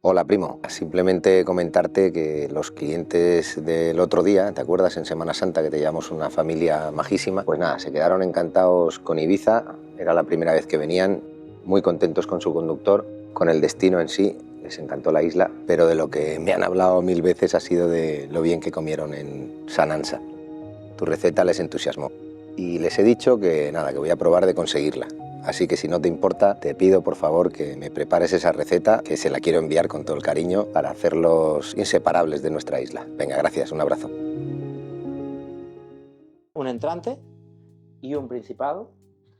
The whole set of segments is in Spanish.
Hola primo, simplemente comentarte que los clientes del otro día, ¿te acuerdas en Semana Santa que te llevamos una familia majísima? Pues nada, se quedaron encantados con Ibiza, era la primera vez que venían, muy contentos con su conductor, con el destino en sí, les encantó la isla, pero de lo que me han hablado mil veces ha sido de lo bien que comieron en Sanansa. Tu receta les entusiasmó y les he dicho que nada, que voy a probar de conseguirla. Así que si no te importa, te pido por favor que me prepares esa receta, que se la quiero enviar con todo el cariño para hacerlos inseparables de nuestra isla. Venga, gracias, un abrazo. Un entrante y un principal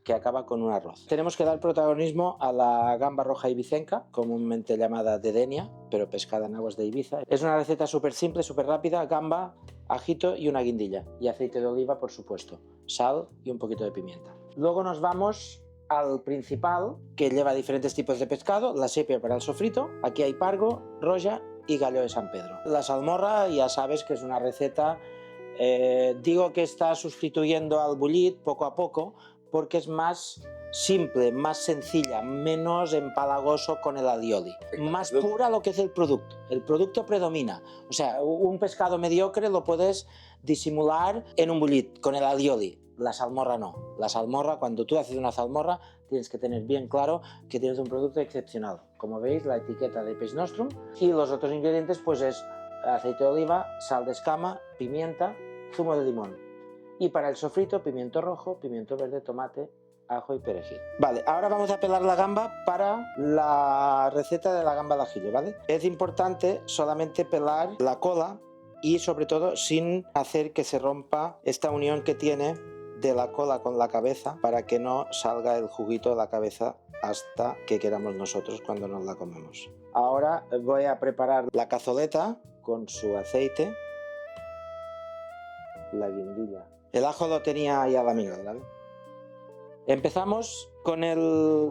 que acaba con un arroz. Tenemos que dar protagonismo a la gamba roja ibicenca, comúnmente llamada dedenia, pero pescada en aguas de Ibiza. Es una receta súper simple, súper rápida: gamba, ajito y una guindilla. Y aceite de oliva, por supuesto, sal y un poquito de pimienta. Luego nos vamos al principal, que lleva diferentes tipos de pescado: la sepia para el sofrito, aquí hay pargo, roya y gallo de San Pedro. La salmorra ya sabes que es una receta, digo que está sustituyendo al bullit poco a poco, porque es más simple, más sencilla, menos empalagoso con el alioli, más pura lo que es el producto predomina. O sea, un pescado mediocre lo puedes disimular en un bullit con el alioli. La salmorra no. La salmorra, cuando tú haces una salmorra, tienes que tener bien claro que tienes un producto excepcional. Como veis, la etiqueta de Peix Nostrum, y los otros ingredientes pues es aceite de oliva, sal de escama, pimienta, zumo de limón. Y para el sofrito, pimiento rojo, pimiento verde, tomate, ajo y perejil. Vale, ahora vamos a pelar la gamba para la receta de la gamba al ajillo, ¿vale? Es importante solamente pelar la cola y sobre todo sin hacer que se rompa esta unión que tiene de la cola con la cabeza, para que no salga el juguito de la cabeza hasta que queramos nosotros cuando nos la comemos. Ahora voy a preparar la cazoleta con su aceite, la guindilla. El ajo lo tenía ya la miga, ¿vale? Empezamos con el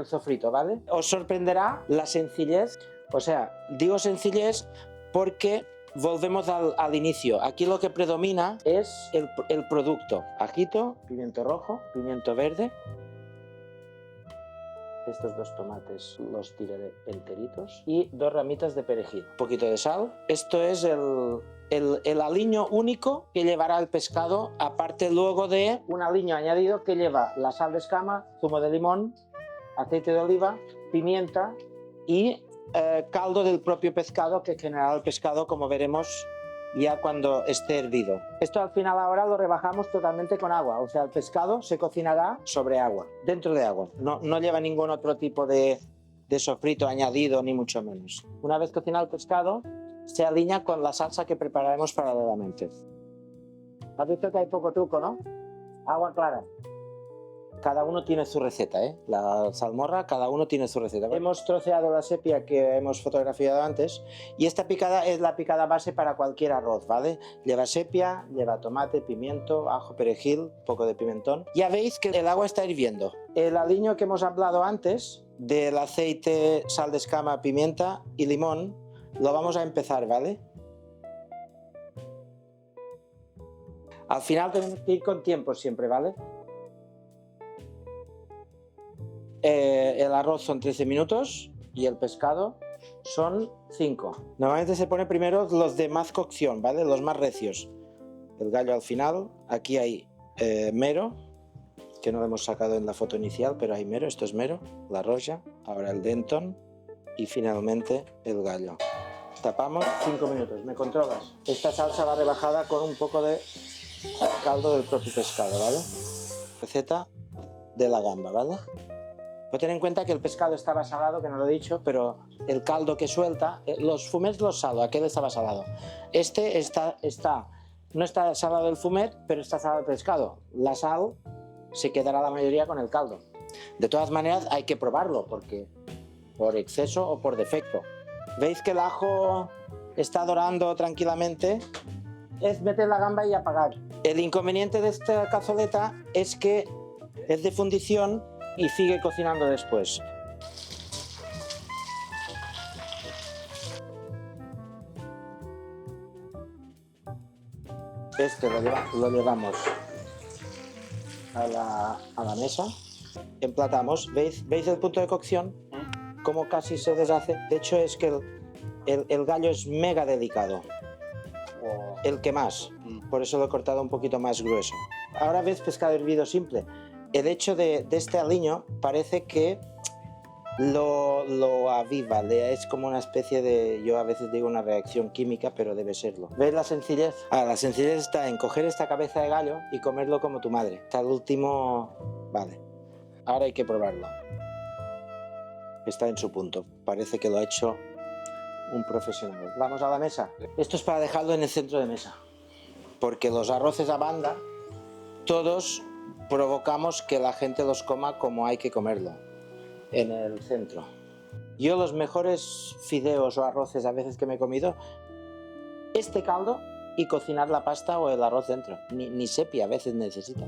sofrito, ¿vale? Os sorprenderá la sencillez. O sea, digo sencillez porque volvemos al inicio. Aquí lo que predomina es el producto. Ajito, pimiento rojo, pimiento verde. Estos dos tomates los tiraré enteritos. Y 2 ramitas de perejil. Un poquito de sal. Esto es el aliño único que llevará el pescado, aparte luego de un aliño añadido que lleva la sal de escama, zumo de limón, aceite de oliva, pimienta y caldo del propio pescado, que generará el pescado, como veremos ya cuando esté hervido. Esto al final ahora lo rebajamos totalmente con agua, o sea, el pescado se cocinará sobre agua, dentro de agua. No lleva ningún otro tipo de sofrito añadido, ni mucho menos. Una vez cocinado el pescado, se alinea con la salsa que prepararemos paralelamente. ¿Has visto que hay poco truco, no? Agua clara. Cada uno tiene su receta, ¿eh? La salmorra, cada uno tiene su receta. Hemos troceado la sepia que hemos fotografiado antes, y esta picada es la picada base para cualquier arroz, ¿vale? Lleva sepia, lleva tomate, pimiento, ajo, perejil, un poco de pimentón. Ya veis que el agua está hirviendo. El aliño que hemos hablado antes, del aceite, sal de escama, pimienta y limón, lo vamos a empezar, ¿vale? Al final tenemos que ir con tiempo siempre, ¿vale? El arroz son 13 minutos y el pescado son 5. Normalmente se pone primero los de más cocción, ¿vale? Los más recios. El gallo al final. Aquí hay mero, que no lo hemos sacado en la foto inicial, pero hay mero. Esto es mero, la roya, ahora el denton y finalmente el gallo. Tapamos 5 minutos. ¿Me controlas? Esta salsa va rebajada con un poco de caldo del propio pescado, ¿vale? Receta de la gamba, ¿vale? Voy a tener en cuenta que el pescado estaba salado, que no lo he dicho, pero el caldo que suelta, los fumets los salo, aquel estaba salado. Este no está salado el fumet, pero está salado el pescado. La sal se quedará la mayoría con el caldo. De todas maneras hay que probarlo, porque por exceso o por defecto. ¿Veis que el ajo está dorando tranquilamente? Es meter la gamba y apagar. El inconveniente de esta cazoleta es que es de fundición y sigue cocinando después. Este lo llevamos a la mesa, emplatamos. ¿Veis el punto de cocción? como casi se deshace. De hecho es que el gallo es mega delicado. El que más, por eso lo he cortado un poquito más grueso. Ahora ves pescado hervido simple. El hecho de este aliño parece que lo aviva, es como una especie de, yo a veces digo una reacción química, pero debe serlo. ¿Ves la sencillez? La sencillez está en coger esta cabeza de gallo y comerlo como tu madre. Hasta el último... Vale, ahora hay que probarlo. Está en su punto, parece que lo ha hecho un profesional. Vamos a la mesa. Esto es para dejarlo en el centro de mesa, porque los arroces a banda, todos provocamos que la gente los coma como hay que comerlo, en el centro. Yo los mejores fideos o arroces a veces que me he comido, este caldo y cocinar la pasta o el arroz dentro. Ni sepia a veces necesita.